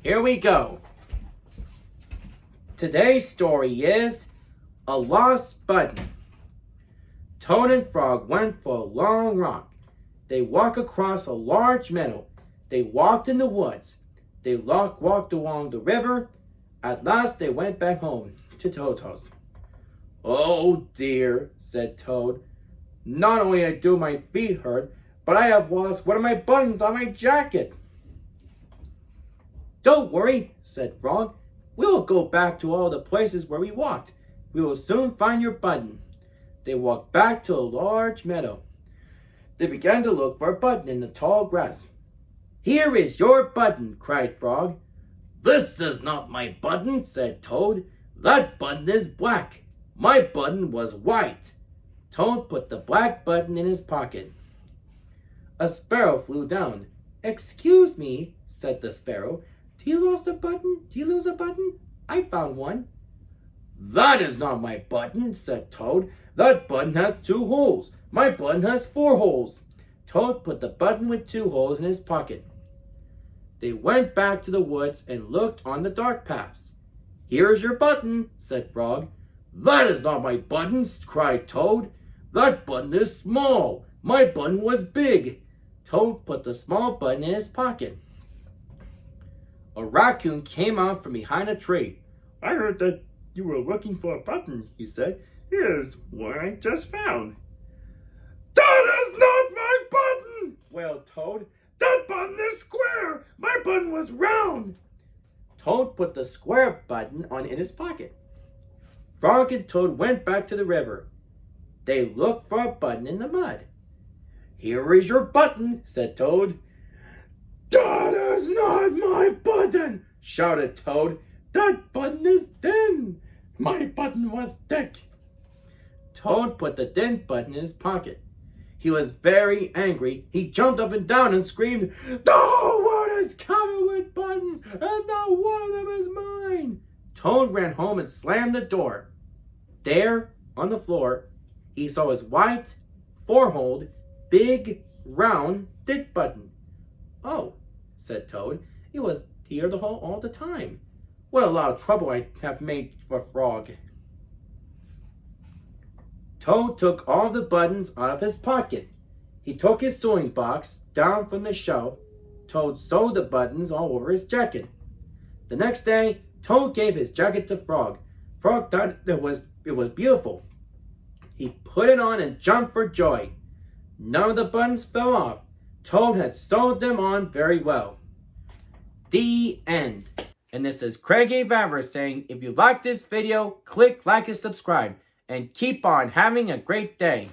Here we go. Today's story is A Lost Button. Toad and Frog went for a long walk. They walked across a large meadow. They walked in the woods. They walked along the river. At last they went back home to Toad's house. "Oh dear," said Toad. "Not only do my feet hurt, but I have lost one of my buttons on my jacket." "Don't worry," said Frog. "We will go back to all the places where we walked. We will soon find your button." They walked back to a large meadow. They began to look for a button in the tall grass. "Here is your button," cried Frog. "This is not my button," said Toad. "That button is black. My button was white." Toad put the black button in his pocket. A sparrow flew down. "Excuse me," said the sparrow. Do you lose a button? I found one." "That is not my button," said Toad. "That button has 2 holes. My button has 4 holes." Toad put the button with 2 holes in his pocket. They went back to the woods and looked on the dark paths. "Here is your button," said Frog. "That is not my button," cried Toad. "That button is small. My button was big." Toad put the small button in his pocket. A raccoon came out from behind a tree. "I heard that you were looking for a button," he said. "Here's one I just found." "That is not my button!" wailed Toad. "That button is square. My button was round." Toad put the square button in his pocket. Frog and Toad went back to the river. They looked for a button in the mud. "Here is your button," said Toad. "That is not my button!" shouted Toad. "That button is thin. My button was thick." Toad put the thin button in his pocket. He was very angry. He jumped up and down and screamed, "The world is covered with buttons, and not one of them is mine!" Toad ran home and slammed the door. There, on the floor, he saw his white, 4-holed, big, round, thick button. "Oh," said Toad, "it was here all the time. What a lot of trouble I have made for Frog." Toad took all the buttons out of his pocket. He took his sewing box down from the shelf. Toad sewed the buttons all over his jacket. The next day, Toad gave his jacket to Frog. Frog thought it was beautiful. He put it on and jumped for joy. None of the buttons fell off. Toad had sewed them on very well. The end. And this is Craig A. Vaver saying, if you like this video, click like and subscribe. And keep on having a great day.